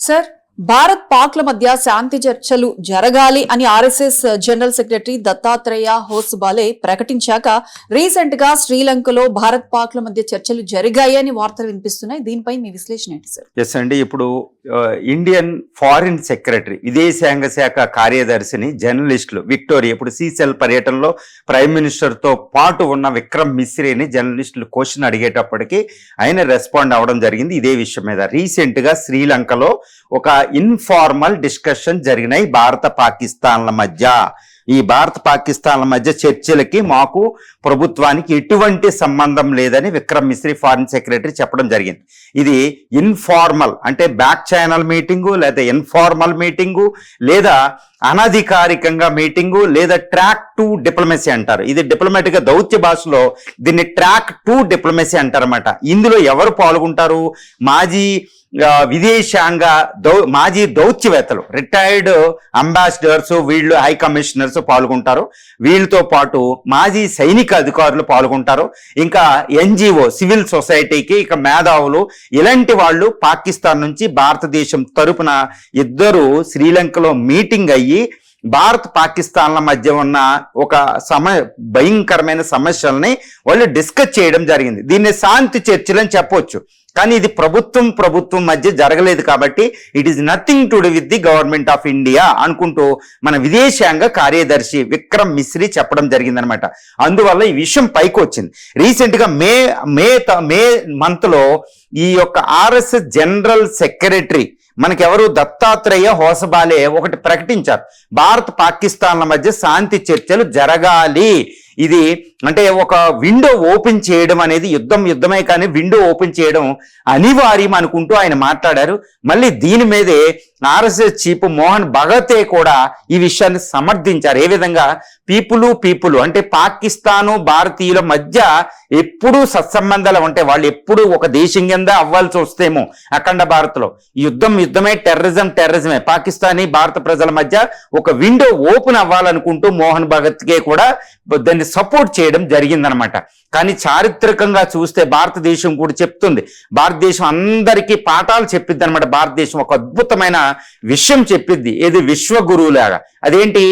Sir, Bharat పాక్ల మధ్య శాంతి చర్చలు జరగాలి అని RSS general secretary Dattatreya Hosabale ప్రకటించాక రీసెంట్ గా శ్రీలంకలో భారత్ పాక్ల మధ్య చర్చలు జరిగాయి అని వార్తలు వినిపిస్తున్నాయి. దీనిపై మీ విశ్లేషణ ఏంటి సార్? ఎస్ అండి, ఇప్పుడు ఇండియన్ ఫారిన్ సెక్రటరీ విదేశాంగ శాఖ కార్యదర్శిని జర్నలిస్టులు విక్టోరియా ఇప్పుడు సీసెల్ పర్యటనలో ప్రైమ్ మినిస్టర్ తో పాటు ఉన్న విక్రమ్ మిశ్రీని జర్నలిస్టులు క్వశ్చన్ అడిగేటప్పటికి ఆయన రెస్పాండ్ అవ్వడం జరిగింది ఇదే విషయం మీద. రీసెంట్ గా శ్రీలంకలో ఒక ఇన్ఫార్మల్ డిస్కషన్ జరిగినాయి భారత పాకిస్తాన్ల మధ్య. ఈ భారత పాకిస్తాన్ల మధ్య చర్చలకి మాకు ప్రభుత్వానికి ఎటువంటి సంబంధం లేదని విక్రమ్ మిశ్రీ ఫారిన్ సెక్రటరీ చెప్పడం జరిగింది. ఇది ఇన్ఫార్మల్ అంటే బ్యాక్ ఛానల్ మీటింగు లేదా ఇన్ఫార్మల్ మీటింగు లేదా అనధికారికంగా మీటింగు లేదా ట్రాక్ 2 డిప్లొమసీ అంటారు. ఇది డిప్లొమాటిక్ గా దౌత్య భాషలో దీన్ని ట్రాక్ 2 డిప్లొమసీ అంటారన్నమాట. ఇందులో ఎవరు పాల్గొంటారు? మాజీ మాజీ దౌత్యవేత్తలు, రిటైర్డ్ అంబాసిడర్స్, వీళ్ళు హై కమిషనర్స్ పాల్గొంటారు. వీళ్ళతో పాటు మాజీ సైనిక అధికారులు పాల్గొంటారు. ఇంకా ఎన్జిఓ, సివిల్ సొసైటీకి ఇక మేధావులు, ఇలాంటి వాళ్ళు పాకిస్తాన్ నుంచి భారతదేశం తరపున ఇద్దరు శ్రీలంకలో మీటింగ్ అయ్యి భారత్ పాకిస్తాన్ల మధ్య ఉన్న ఒక భయంకరమైన సమస్యల్ని వాళ్ళు డిస్కస్ చేయడం జరిగింది. దీన్ని శాంతి చర్చలు అని చెప్పొచ్చు. కానీ ఇది ప్రభుత్వం మధ్య జరగలేదు కాబట్టి it is nothing to do with the government of India అనుకుంటూ మన విదేశాంగ కార్యదర్శి విక్రమ్ మిశ్రీ చెప్పడం జరిగిందనమాట. అందువల్ల ఈ విషయం పైకి వచ్చింది. రీసెంట్ గా మే మంత్ లో ఈ యొక్క ఆర్ఎస్ఎస్ జనరల్ సెక్రటరీ మనకెవరు దత్తాత్రేయ హోసబాలే ఒకటి ప్రకటించారు. భారత్ పాకిస్తాన్ల మధ్య శాంతి చర్చలు జరగాలి. ఇది అంటే ఒక విండో ఓపెన్ చేయడం అనేది యుద్ధమే కానీ విండో ఓపెన్ చేయడం అనివార్యం అనుకుంటూ ఆయన మాట్లాడారు. మళ్ళీ దీని మీదే ఆర్ఎస్ఎస్ చీఫ్ మోహన్ భగతే కూడా ఈ విషయాన్ని సమర్థించారు. ఏ విధంగా పీపుల్ అంటే పాకిస్తాను భారతీయుల మధ్య ఎప్పుడూ సత్సంబంధాలు ఉంటాయి. వాళ్ళు ఎప్పుడు ఒక దేశం కింద అవ్వాల్సి వస్తేమో అఖండ భారత్ లో యుద్ధమే, టెర్రరిజమే. పాకిస్తానీ భారత ప్రజల మధ్య ఒక విండో ఓపెన్ అవ్వాలనుకుంటూ మోహన్ భగత్కే కూడా దాన్ని సపోర్ట్ చేయడం జరిగిందనమాట. కానీ చారిత్రకంగా చూస్తే భారతదేశం కూడా చెప్తుంది, భారతదేశం అందరికీ పాఠాలు చెప్పిద్ది అనమాట. భారతదేశం ఒక అద్భుతమైన విషయం చెప్పిద్ది, ఏది విశ్వగురువులాగా. అదేంటి?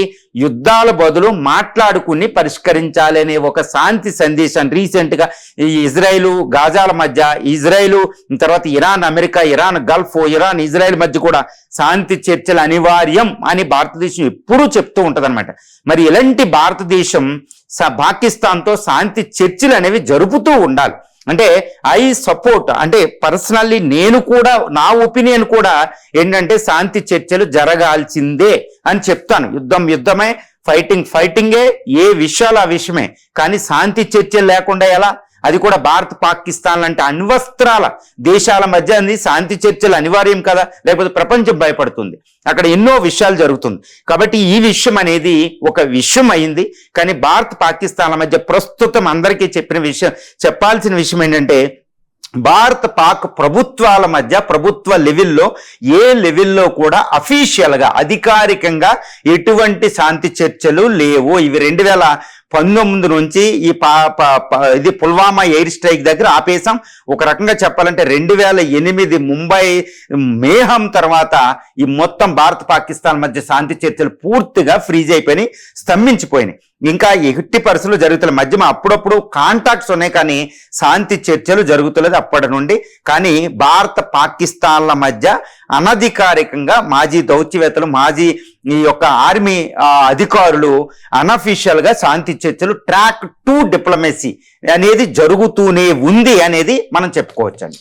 యుద్ధాల బదులు మాట్లాడుకుని పరిష్కరించాలి అనే ఒక శాంతి సందేశం రీసెంట్ గా ఈ ఇజ్రాయిల్ గాజాల మధ్య, ఇజ్రాయిల్ తర్వాత Iran America, Iran Gulf, Iran Israel మధ్య కూడా శాంతి చర్చలు అనివార్యం అని భారతదేశం ఎప్పుడూ చెప్తూ ఉంటదన్నమాట. మరి ఇలాంటి భారతదేశం పాకిస్తాన్తో శాంతి చర్చలు అనేవి జరుపుతూ ఉండాలి. అంటే ఐ సపోర్ట్, అంటే పర్సనల్లీ నేను కూడా నా ఒపీనియన్ కూడా ఏంటంటే శాంతి చర్చలు జరగాల్సిందే అని చెప్తాను. యుద్ధమే, ఫైటింగే, ఏ విషయాలు ఆ విషయమే. కానీ శాంతి చర్చలు లేకుండా ఎలా? అది కూడా భారత్ పాకిస్తాన్ లాంటి అణ్వస్త్రాల దేశాల మధ్య శాంతి చర్చలు అనివార్యం కదా, లేకపోతే ప్రపంచం భయపడుతుంది. అక్కడ ఎన్నో విషయాలు జరుగుతుంది. కాబట్టి ఈ విషయం అనేది ఒక విషయం అయింది. కానీ భారత్ పాకిస్తాన్ల మధ్య ప్రస్తుతం అందరికీ చెప్పాల్సిన విషయం ఏంటంటే భారత్ పాక్ ప్రభుత్వాల మధ్య ప్రభుత్వ లెవెల్లో ఏ లెవెల్లో కూడా అఫీషియల్ గా అధికారికంగా ఎటువంటి శాంతి చర్చలు లేవు. ఇవి 2019 నుంచి ఇది పుల్వామా ఎయిర్ స్ట్రైక్ దగ్గర ఆపేశాం. ఒక రకంగా చెప్పాలంటే 2008 ముంబై మేహం తర్వాత ఈ మొత్తం భారత్ పాకిస్తాన్ మధ్య శాంతి చర్చలు పూర్తిగా ఫ్రీజ్ అయిపోయినాయి, స్తంభించిపోయినాయి. ఇంకా ఎట్టి పరిస్థితులు జరుగుతున్నాయి. మధ్య అప్పుడప్పుడు కాంటాక్ట్స్ ఉన్నాయి కానీ శాంతి చర్చలు జరుగుతలేదు అప్పటి నుండి. కానీ భారత పాకిస్తాన్ల మధ్య అనధికారికంగా మాజీ దౌత్యవేత్తలు, మాజీ ఈ యొక్క ఆర్మీ అధికారులు అనఫీషియల్ గా శాంతి చర్చలు ట్రాక్ 2 డిప్లొమసీ అనేది జరుగుతూనే ఉంది అనేది మనం చెప్పుకోవచ్చండి.